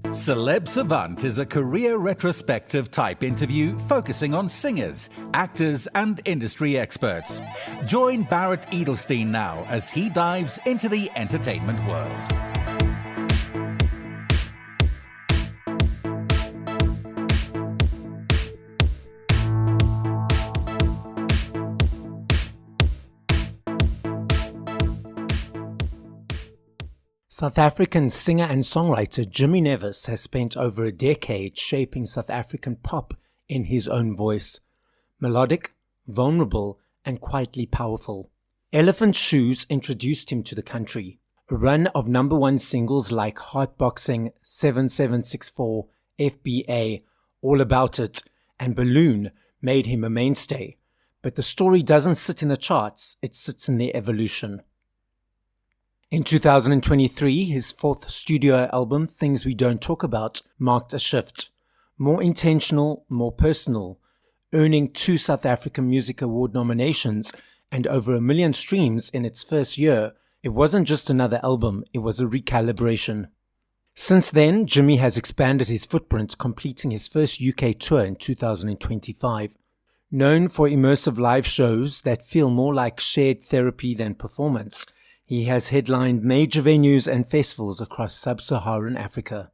Celeb Savant is a career retrospective type interview focusing on singers, actors, and industry experts. Join Barrett Edelstein now as he dives into the entertainment world. South African singer and songwriter Jimmy Nevis has spent over a decade shaping South African pop in his own voice. Melodic, vulnerable, and quietly powerful. Elephant Shoes introduced him to the country. A run of number one singles like Heartboxing, 7764, FBA, All About It, and Balloon made him a mainstay. But the story doesn't sit in the charts, it sits in their evolution. In 2023, his fourth studio album, Things We Don't Talk About, marked a shift. More intentional, more personal, earning 2 South African Music Award nominations and over 1 million streams in its first year. It wasn't just another album, it was a recalibration. Since then, Jimmy has expanded his footprint, completing his first UK tour in 2025. Known for immersive live shows that feel more like shared therapy than performance, he has headlined major venues and festivals across sub-Saharan Africa.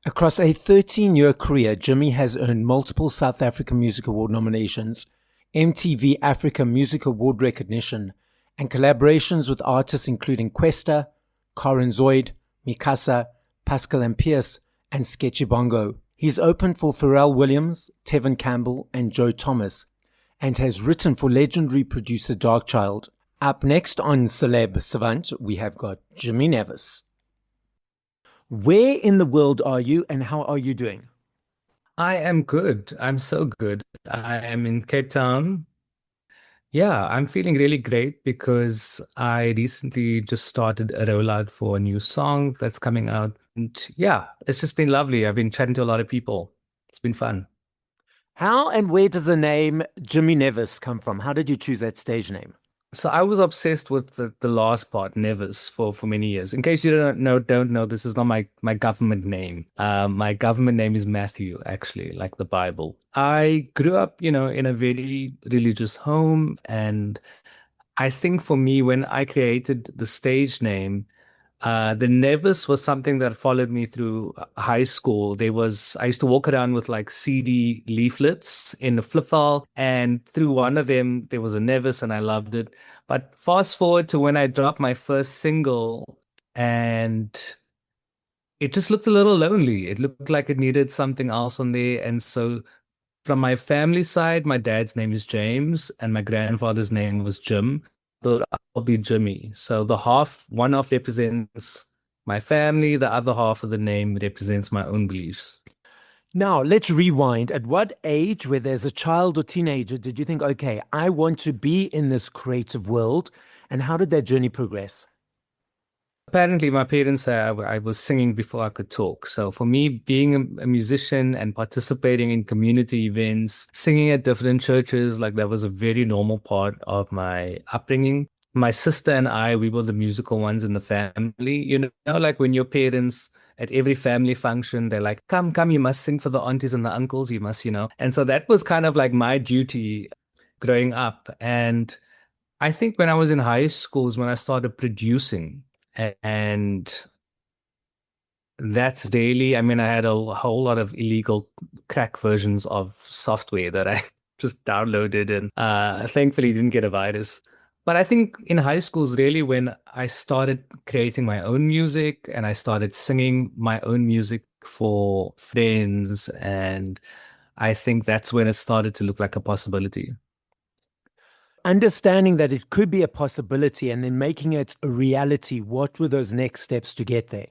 Across a 13-year career, Jimmy has earned multiple South African Music Award nominations, MTV Africa Music Award recognition, and collaborations with artists including Kwesta, Karen Zoid, Mikasa, Pascal and Pierce, and Sketchy Bongo. He's opened for Pharrell Williams, Tevin Campbell, and Joe Thomas, and has written for legendary producer Darkchild. Up next on Celeb Savant, we have got Jimmy Nevis. Where in the world are you and how are you doing? I am good. I'm so good. I am in Cape Town. Yeah, I'm feeling really great because I recently just started a rollout for a new song that's coming out. And yeah, it's just been lovely. I've been chatting to a lot of people. It's been fun. How and where does the name Jimmy Nevis come from? How did you choose that stage name? So I was obsessed with the last part, Nevis, for many years. In case you don't know, this is not my government name. My government name is Matthew, actually, like the Bible. I grew up, in a very religious home. And I think for me, when I created the stage name, the Nevis was something that followed me through high school. I used to walk around with like CD leaflets in a flip file, and through one of them, there was a Nevis and I loved it. But fast forward to when I dropped my first single, and it just looked a little lonely. It looked like it needed something else on there. And so from my family side, my dad's name is James and my grandfather's name was Jim. Thought I'll be Jimmy. So one half represents my family, the other half of the name represents my own beliefs. Now, let's rewind. At what age, whether as a child or teenager, did you think, okay, I want to be in this creative world? And how did that journey progress? Apparently, my parents say I was singing before I could talk. So for me, being a musician and participating in community events, singing at different churches, like that was a very normal part of my upbringing. My sister and I, we were the musical ones in the family. Like when your parents at every family function, they're like, come, you must sing for the aunties and the uncles, you must. And so that was kind of like my duty growing up. And I think when I was in high school is when I started producing. And that's daily. I had a whole lot of illegal crack versions of software that I just downloaded and thankfully didn't get a virus. But I think in high school is really when I started creating my own music and I started singing my own music for friends. And I think that's when it started to look like a possibility. Understanding that it could be a possibility and then making it a reality, what were those next steps to get there?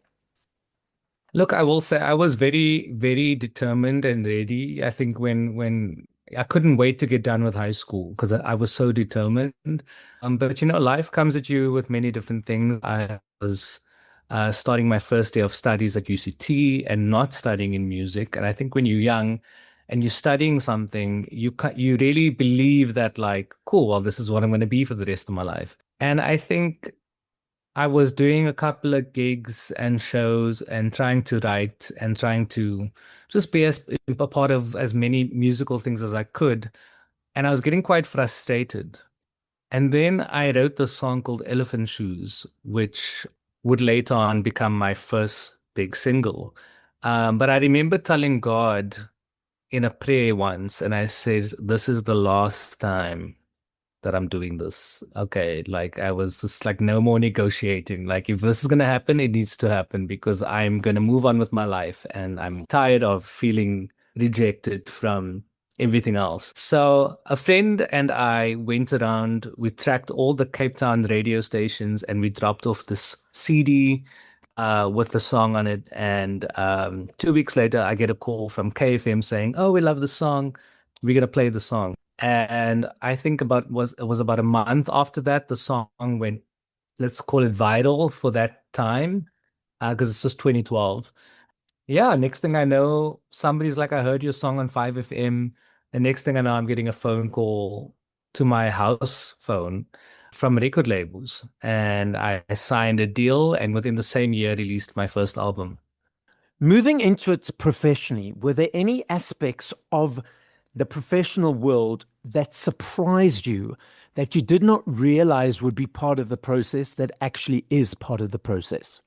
Look, I will say I was very, very determined and ready. I think when I couldn't wait to get done with high school because I was so determined. But life comes at you with many different things. I was starting my first day of studies at UCT and not studying in music. And I think when you're young, and you're studying something, you really believe that like, cool, well, this is what I'm going to be for the rest of my life. And I think I was doing a couple of gigs and shows and trying to write and trying to just be a part of as many musical things as I could. And I was getting quite frustrated. And then I wrote this song called Elephant Shoes, which would later on become my first big single. But I remember telling God in a prayer once, and I said, "This is the last time that I'm doing this." Okay, like I was just like, no more negotiating. Like, if this is going to happen, it needs to happen because I'm going to move on with my life and I'm tired of feeling rejected from everything else. So, a friend and I went around, we tracked all the Cape Town radio stations and we dropped off this CD with the song on it. And 2 weeks later, I get a call from KFM saying, "Oh, we love the song. We're going to play the song." And I think it was about a month after that, the song went, let's call it viral for that time, because it's just 2012. Yeah, next thing I know, somebody's like, "I heard your song on 5FM." The next thing I know, I'm getting a phone call to my house phone from record labels. And I signed a deal and within the same year released my first album. Moving into it professionally, were there any aspects of the professional world that surprised you that you did not realize would be part of the process that actually is part of the process?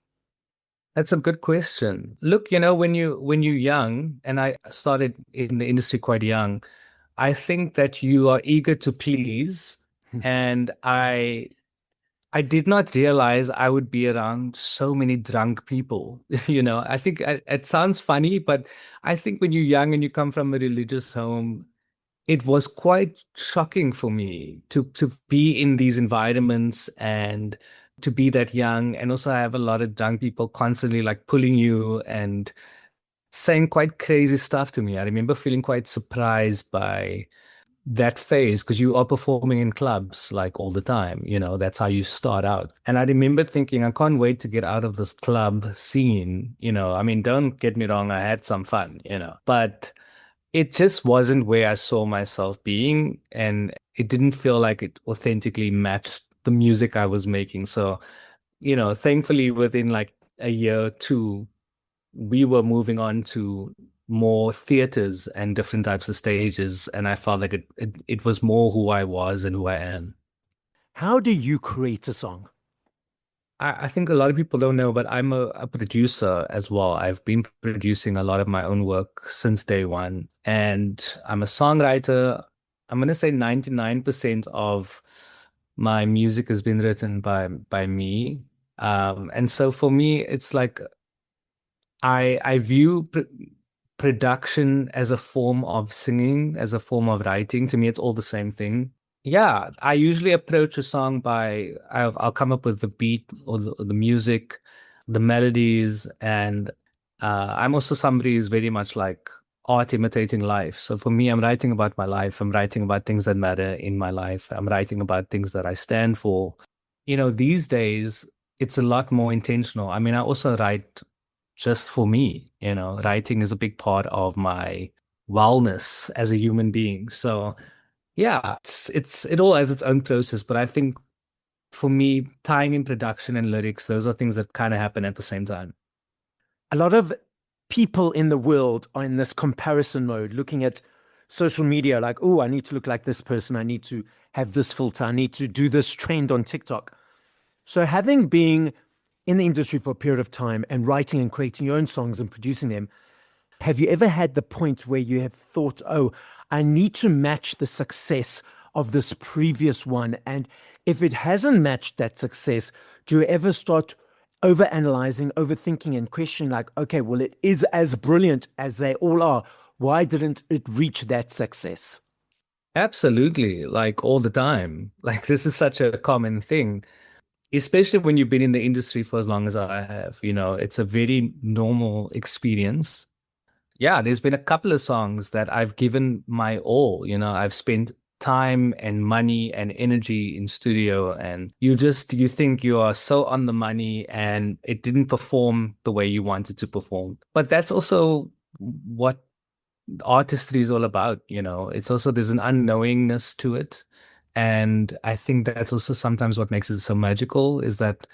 That's a good question. Look, when you're young, and I started in the industry quite young, I think that you are eager to please, and I did not realize I would be around so many drunk people. I think it sounds funny, but I think when you're young and you come from a religious home, it was quite shocking for me to be in these environments and to be that young. And also I have a lot of young people constantly like pulling you and saying quite crazy stuff to me. I remember feeling quite surprised by that phase because you are performing in clubs like all the time. That's how you start out. And I remember thinking, I can't wait to get out of this club scene. I mean, don't get me wrong, I had some fun, but it just wasn't where I saw myself being, and it didn't feel like it authentically matched the music I was making. So, thankfully, within like a year or two, we were moving on to more theaters and different types of stages, and I felt like it was more who I was and who I am. How do you create a song? I think a lot of people don't know, but I'm a producer as well. I've been producing a lot of my own work since day one, and I'm a songwriter. I'm gonna say 99% of my music has been written by me. And so for me, it's like I view production as a form of singing, as a form of writing. To me, it's all the same thing. Yeah, I usually approach a song by I'll come up with the beat or the music, the melodies, and I'm also somebody who's very much like art imitating life. So for me, I'm writing about my life. I'm writing about things that matter in my life. I'm writing about things that I stand for. These days, it's a lot more intentional. I mean, I also write just for me. Writing is a big part of my wellness as a human being. So yeah, it all has its own process, but I think for me, tying in production and lyrics, those are things that kind of happen at the same time. A lot of people in the world are in this comparison mode, looking at social media like, oh, I need to look like this person. I need to have this filter. I need to do this trend on TikTok. So having been in the industry for a period of time and writing and creating your own songs and producing them, have you ever had the point where you have thought, oh, I need to match the success of this previous one? And if it hasn't matched that success, do you ever start overanalyzing, overthinking, and questioning like, okay, well, it is as brilliant as they all are. Why didn't it reach that success? Absolutely, like all the time. Like this is such a common thing, especially when you've been in the industry for as long as I have. It's a very normal experience. Yeah, there's been a couple of songs that I've given my all. I've spent time and money and energy in studio, and you think you are so on the money and it didn't perform the way you wanted to perform. But that's also what artistry is all about. It's also, there's an unknowingness to it. And I think that's also sometimes what makes it so magical is that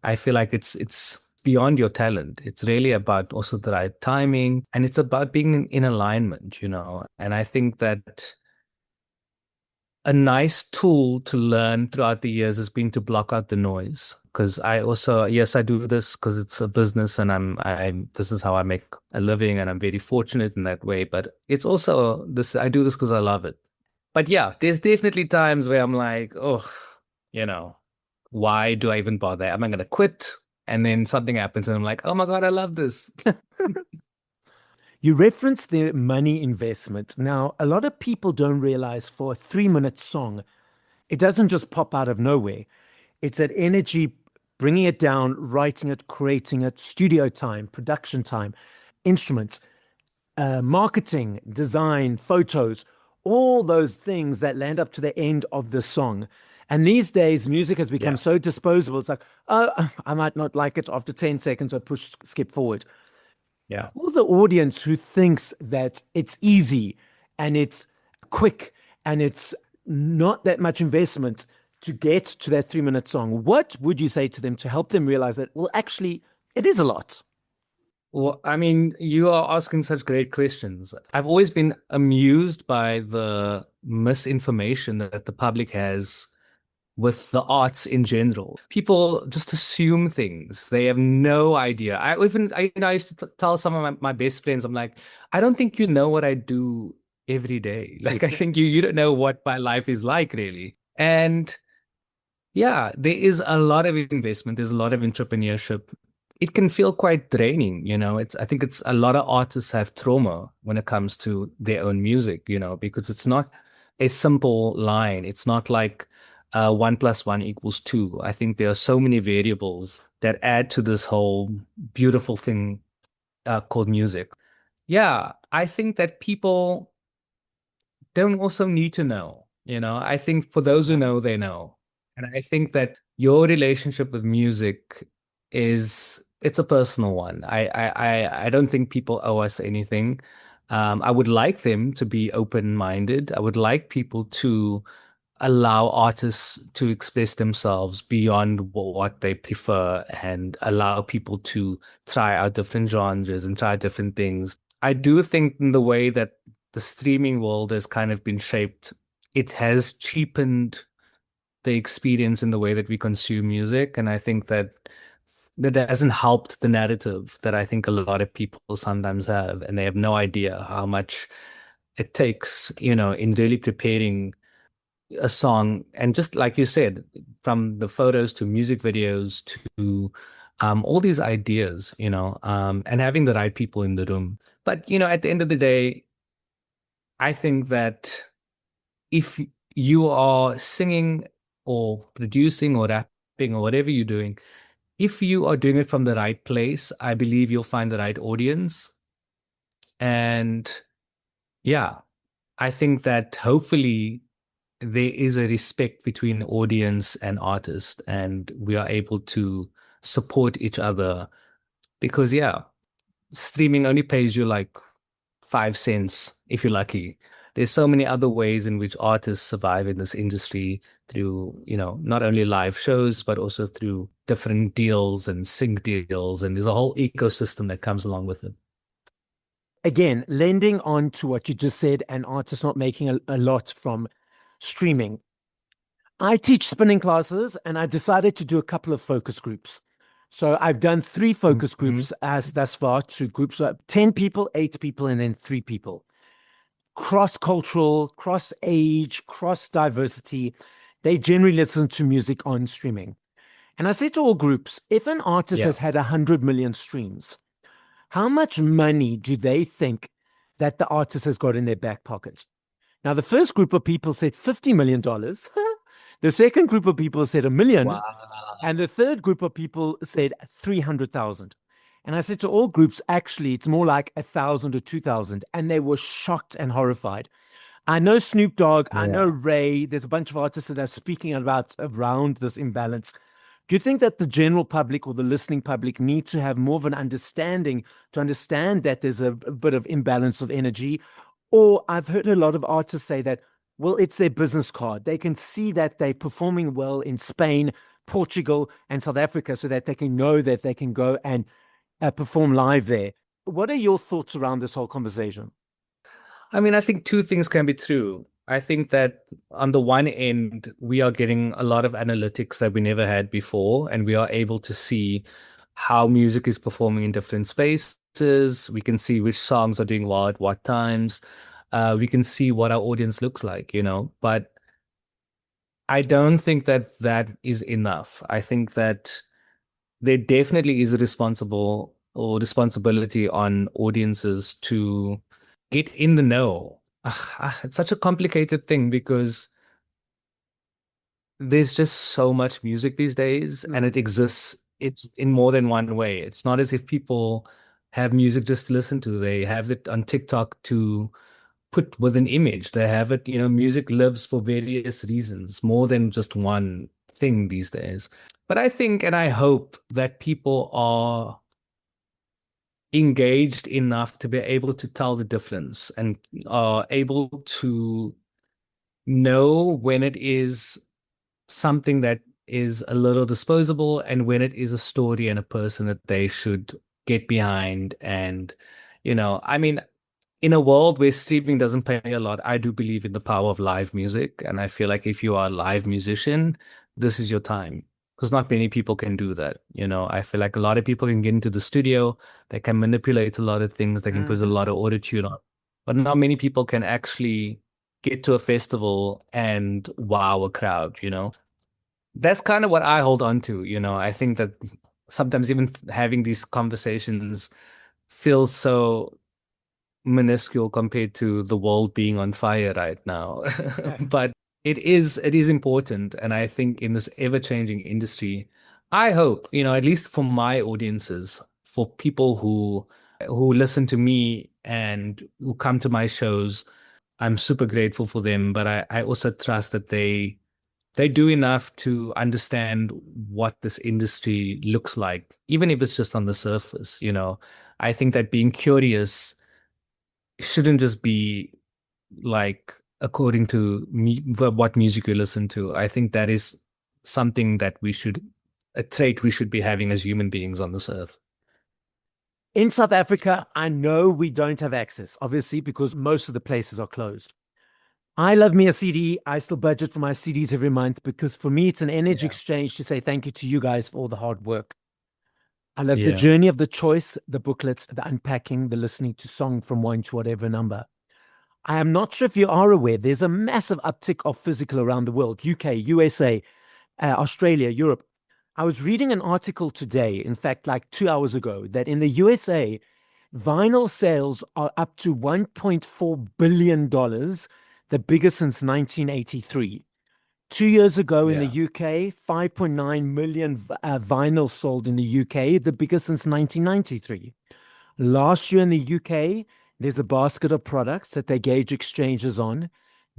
I feel like it's beyond your talent. It's really about also the right timing, and it's about being in alignment, And I think that a nice tool to learn throughout the years has been to block out the noise. Because I also, yes, I do this because it's a business and this is how I make a living and I'm very fortunate in that way. But it's also this, I do this because I love it. But yeah, there's definitely times where I'm like, oh, why do I even bother? Am I going to quit? And then something happens and I'm like, oh my God, I love this. You referenced the money investment. Now, a lot of people don't realize for a 3-minute song, it doesn't just pop out of nowhere. It's that energy, bringing it down, writing it, creating it, studio time, production time, instruments, marketing, design, photos, all those things that land up to the end of the song. And these days, music has become so disposable. It's like, oh, I might not like it after 10 seconds, or skip forward. Yeah. For the audience who thinks that it's easy and it's quick and it's not that much investment to get to that 3-minute song, what would you say to them to help them realize that, well, actually, it is a lot? Well, I mean, you are asking such great questions. I've always been amused by the misinformation that the public has with the arts in general. People just assume things. They have no idea. I used to tell some of my best friends, I'm like, I don't think you know what I do every day. Like, I think you don't know what my life is like, really. And yeah, there is a lot of investment. There's a lot of entrepreneurship. It can feel quite draining, I think it's a lot of artists have trauma when it comes to their own music, because it's not a simple line. It's not like 1 + 1 = 2. I think there are so many variables that add to this whole beautiful thing called music. Yeah, I think that people don't also need to know, I think for those who know, they know. And I think that your relationship with music it's a personal one. I don't think people owe us anything. I would like them to be open-minded. I would like people to allow artists to express themselves beyond what they prefer and allow people to try out different genres and try different things. I do think in the way that the streaming world has kind of been shaped, it has cheapened the experience in the way that we consume music. And I think that hasn't helped the narrative that I think a lot of people sometimes have, and they have no idea how much it takes, in really preparing a song. And just like you said, from the photos to music videos to all these ideas, and having the right people in the room. But, at the end of the day, I think that if you are singing or producing or rapping or whatever you're doing, if you are doing it from the right place, I believe you'll find the right audience. And yeah, I think that hopefully there is a respect between audience and artist, and we are able to support each other. Because yeah, streaming only pays you like 5 cents if you're lucky. There's so many other ways in which artists survive in this industry through, not only live shows, but also through different deals and sync deals. And there's a whole ecosystem that comes along with it. Again, lending on to what you just said, and artists not making a lot from streaming. I teach spinning classes and I decided to do a couple of focus groups. So I've done 3 focus groups as thus far, to groups of 10 people, 8 people, and then 3 people. Cross-cultural, cross-age, cross-diversity. They generally listen to music on streaming. And I said to all groups, if an artist has had 100 million streams, how much money do they think that the artist has got in their back pocket? Now, the first group of people said $50 million. The second group of people said $1 million. Wow. And the third group of people said 300,000. And I said to all groups, actually, it's more like 1,000 or 2,000. And they were shocked and horrified. I know Snoop Dogg, I know Ray, there's a bunch of artists that are speaking around this imbalance. Do you think that the general public or the listening public need to have more of an understanding to understand that there's a bit of imbalance of energy? Or I've heard a lot of artists say that, well, it's their business card. They can see that they're performing well in Spain, Portugal and South Africa so that they can know that they can go and perform live there. What are your thoughts around this whole conversation? I mean, I think two things can be true. I think that on the one end, we are getting a lot of analytics that we never had before, and we are able to see how music is performing in different spaces. We can see which songs are doing well at what times. We can see what our audience looks like, But I don't think that that is enough. I think that there definitely is a responsibility on audiences to get in the know. It's such a complicated thing because there's just so much music these days and it exists. It's in more than one way. It's not as if people have music just to listen to. They have it on TikTok to put with an image. They have it, music lives for various reasons, more than just one thing these days. But I think and I hope that people are engaged enough to be able to tell the difference and are able to know when it is something that is a little disposable and when it is a story and a person that they should get behind. And, I mean, in a world where streaming doesn't pay a lot, I do believe in the power of live music. And I feel like if you are a live musician, this is your time. Because not many people can do that. I feel like a lot of people can get into the studio, they can manipulate a lot of things, they can put a lot of autotune on. But not many people can actually get to a festival and wow a crowd, That's kind of what I hold on to, I think that sometimes even having these conversations feels so minuscule compared to the world being on fire right now. But it is important. And I think in this ever-changing industry, I hope, at least for my audiences, for people who listen to me and who come to my shows, I'm super grateful for them. But I also trust that they do enough to understand what this industry looks like, even if it's just on the surface, I think that being curious shouldn't just be like according to me, what music you listen to. I think that is something that a trait we should be having as human beings on this earth. In South Africa, I know we don't have access, obviously, because most of the places are closed. I love me a CD. I still budget for my CDs every month because for me, it's an energy exchange to say thank you to you guys for all the hard work. I love the journey of the choice, the booklets, the unpacking, the listening to song from one to whatever number. I am not sure if you are aware, there's a massive uptick of physical around the world, UK, USA, Australia, Europe. I was reading an article today, in fact, like 2 hours ago, that in the USA, vinyl sales are up to $1.4 billion, the biggest since 1983. 2 years ago in the UK, 5.9 million vinyl sold in the UK, the biggest since 1993. Last year in the UK, there's a basket of products that they gauge exchanges on.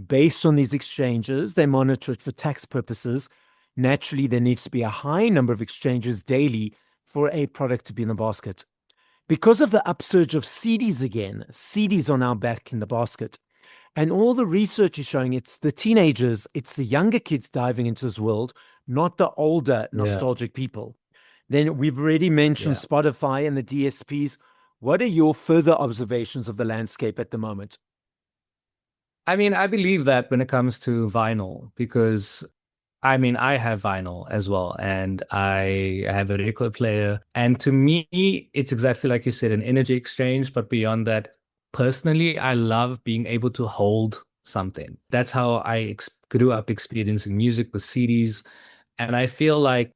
Based on these exchanges, they monitor it for tax purposes. Naturally, there needs to be a high number of exchanges daily for a product to be in the basket. Because of the upsurge of CDs again, CDs are now back in the basket. And all the research is showing it's the teenagers, it's the younger kids diving into this world, not the older nostalgic people. Then we've already mentioned Spotify and the DSPs. What are your further observations of the landscape at the moment? I mean, I believe that when it comes to vinyl, because I mean, I have vinyl as well, and I have a record player. And to me, it's exactly like you said, an energy exchange. But beyond that, personally, I love being able to hold something. That's how I grew up experiencing music with CDs. And I feel like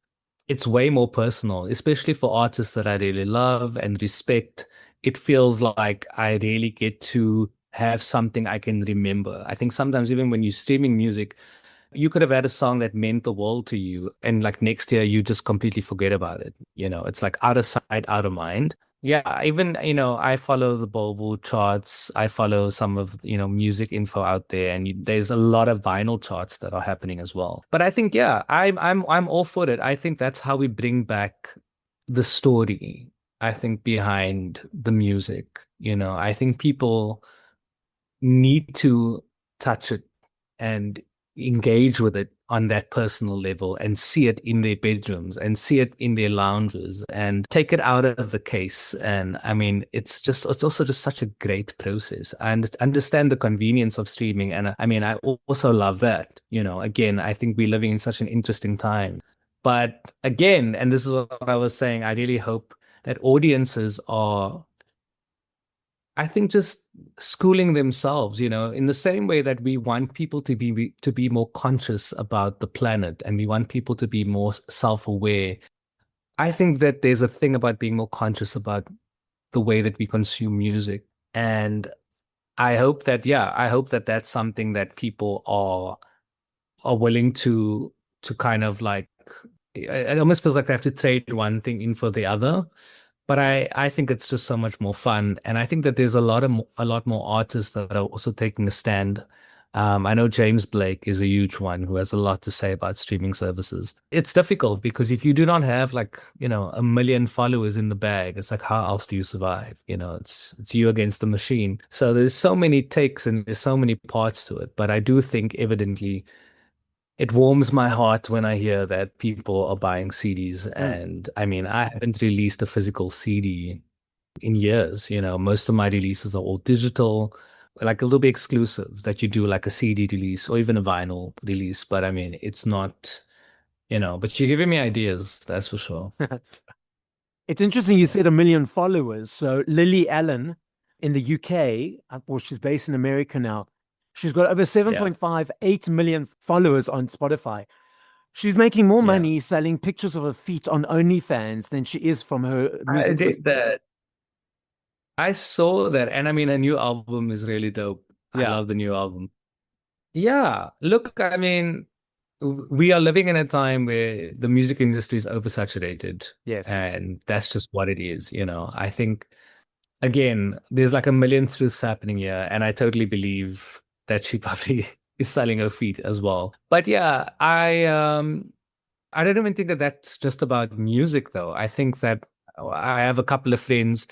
it's way more personal, especially for artists that I really love and respect. It feels like I really get to have something I can remember. I think sometimes even when you're streaming music, you could have had a song that meant the world to you, and like next year you just completely forget about it. It's like out of sight, out of mind. Yeah, even, I follow the Billboard charts. I follow some of, music info out there, and there's a lot of vinyl charts that are happening as well. But I think, I'm all for it. I think that's how we bring back the story, I think, behind the music. I think people need to touch it and engage with it on that personal level and see it in their bedrooms and see it in their lounges and take it out of the case. And I mean, it's also just such a great process. I understand the convenience of streaming. And I mean, I also love that, again, I think we're living in such an interesting time. But again, and this is what I was saying, I really hope that audiences are, I think, just schooling themselves, in the same way that we want people to be more conscious about the planet and we want people to be more self-aware. I think that there's a thing about being more conscious about the way that we consume music. And I hope that that's something that people are willing to kind of like, it almost feels like they have to trade one thing in for the other. But I think it's just so much more fun. And I think that there's a lot more artists that are also taking a stand. I know James Blake is a huge one who has a lot to say about streaming services. It's difficult because if you do not have like, 1 million followers in the bag, it's like, how else do you survive? It's you against the machine. So there's so many takes and there's so many parts to it. But I do think evidently it warms my heart when I hear that people are buying CDs. And I mean, I haven't released a physical CD in years. Most of my releases are all digital, like a little bit exclusive that you do like a CD release or even a vinyl release. But I mean, it's not, but you're giving me ideas, that's for sure. It's interesting you said 1 million followers. So Lily Allen in the UK, well, she's based in America now. She's got over 7.58 million followers on Spotify. She's making more money selling pictures of her feet on OnlyFans than she is from her music. I did that. I saw that. And I mean, her new album is really dope. I love the new album. Yeah. Look, I mean, we are living in a time where the music industry is oversaturated. Yes. And that's just what it is. I think, again, there's like 1 million truths happening here. And I totally believe that she probably is selling her feet as well. But yeah, I don't even think that that's just about music, though. I think that I have a couple of friends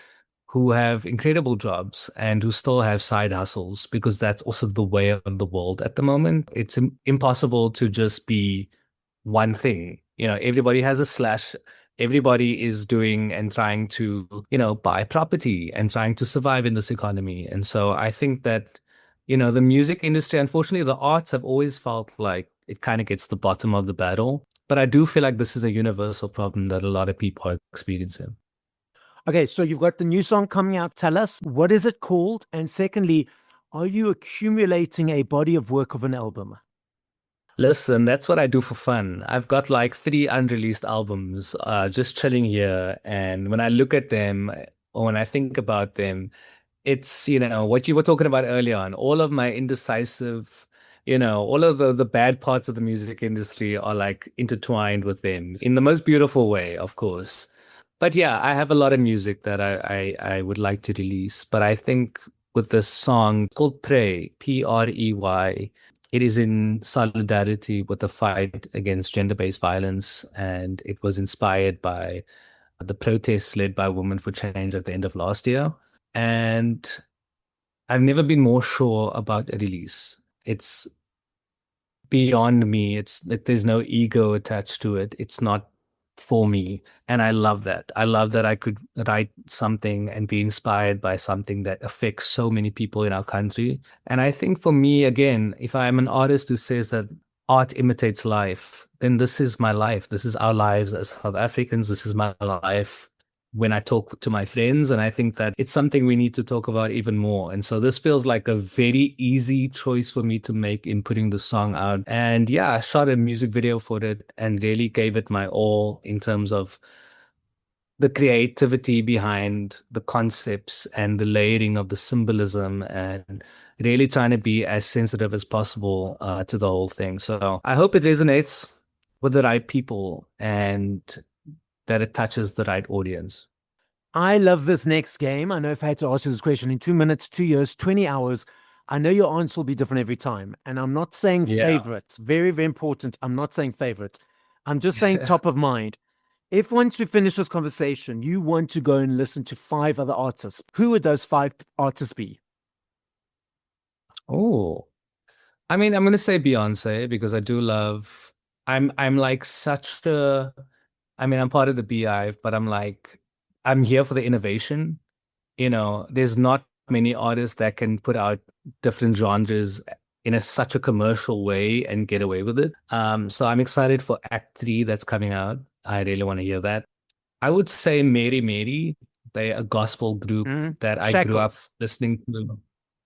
who have incredible jobs and who still have side hustles because that's also the way of the world at the moment. It's impossible to just be one thing. Everybody has a slash. Everybody is doing and trying to, buy property and trying to survive in this economy. And so I think that the music industry, unfortunately, the arts have always felt like it kind of gets the bottom of the barrel. But I do feel like this is a universal problem that a lot of people are experiencing. Okay, so you've got the new song coming out. Tell us, what is it called? And secondly, are you accumulating a body of work of an album? Listen, that's what I do for fun. I've got like 3 unreleased albums just chilling here. And when I look at them or when I think about them, it's, what you were talking about earlier on, all of my indecisive, all of the bad parts of the music industry are like intertwined with them in the most beautiful way, of course. But yeah, I have a lot of music that I would like to release. But I think with this song called Prey, Prey, it is in solidarity with the fight against gender-based violence. And it was inspired by the protests led by Women for Change at the end of last year. And I've never been more sure about a release. It's beyond me. There's no ego attached to it. It's not for me. And I love that. I love that I could write something and be inspired by something that affects so many people in our country. And I think for me, again, if I'm an artist who says that art imitates life, then this is my life. This is our lives as South Africans. This is my life when I talk to my friends. And I think that it's something we need to talk about even more. And so this feels like a very easy choice for me to make in putting the song out. And yeah, I shot a music video for it and really gave it my all in terms of the creativity behind the concepts and the layering of the symbolism and really trying to be as sensitive as possible to the whole thing. So I hope it resonates with the right people and that it touches the right audience. I love this next game. I know if I had to ask you this question in 2 minutes, 2 years, 20 hours, I know your answer will be different every time. And I'm not saying favorite. Very, very important. I'm not saying favorite. I'm just saying top of mind. If once we finish this conversation, you want to go and listen to 5 other artists, who would those 5 artists be? Oh, I mean, I'm gonna say Beyonce because I do love. I'm like such a. I mean, I'm part of the Beehive, but I'm here for the innovation. There's not many artists that can put out different genres in such a commercial way and get away with it. So I'm excited for Act 3 that's coming out. I really want to hear that. I would say Mary Mary. They're a gospel group that I grew up Shackles. listening to.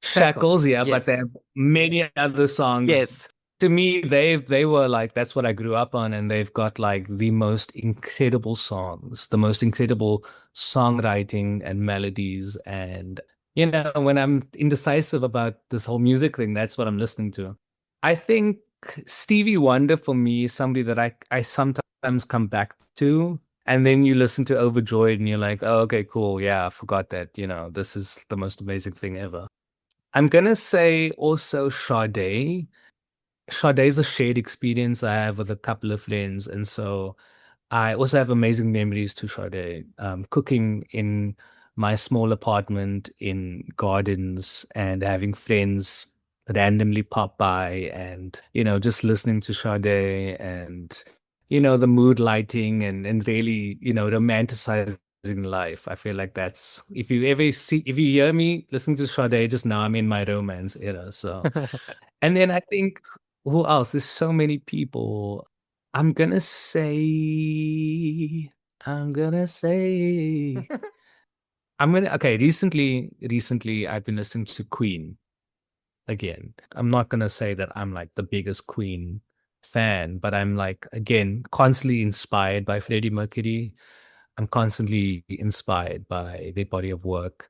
Shackles. Shackles, yeah, but Yes. they have many other songs. Yes. To me, they were like that's what I grew up on, and they've got like the most incredible songs, the most incredible songwriting and melodies. And when I'm indecisive about this whole music thing, that's what I'm listening to. I think Stevie Wonder for me is somebody that I sometimes come back to. And then you listen to Overjoyed and you're like, oh, okay, cool. Yeah, I forgot that, this is the most amazing thing ever. I'm gonna say also Sade. Sade is a shared experience I have with a couple of friends, and so I also have amazing memories to Sade. Cooking in my small apartment in gardens and having friends randomly pop by, and just listening to Sade and the mood lighting and really romanticizing life. I feel like that's if you hear me listening to Sade just now, I'm in my romance era. So, and then I think who else? There's so many people. I'm gonna say, I'm gonna say, okay. Recently, I've been listening to Queen again. I'm not gonna say that I'm like the biggest Queen fan, but I'm like again constantly inspired by Freddie Mercury. I'm constantly inspired by their body of work.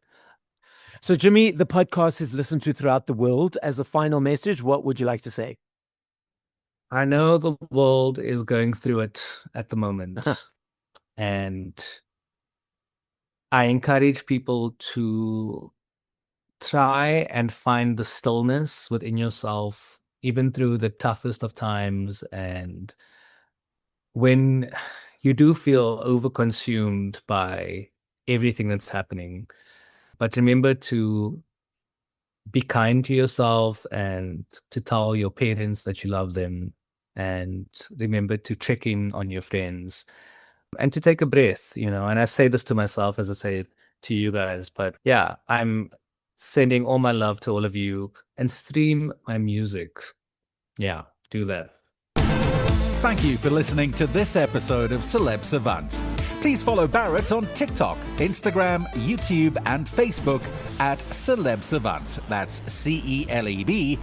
So, Jimmy, the podcast is listened to throughout the world. As a final message, what would you like to say? I know the world is going through it at the moment, and I encourage people to try and find the stillness within yourself, even through the toughest of times. And when you do feel overconsumed by everything that's happening, but remember to be kind to yourself and to tell your parents that you love them, and remember to check in on your friends and to take a breath, and I say this to myself as I say it to you guys, but yeah, I'm sending all my love to all of you and stream my music. Yeah, do that. Thank you for listening to this episode of Celeb Savant. Please follow Barrett on TikTok, Instagram, YouTube, and Facebook at Celeb Savant. That's CelebSavant.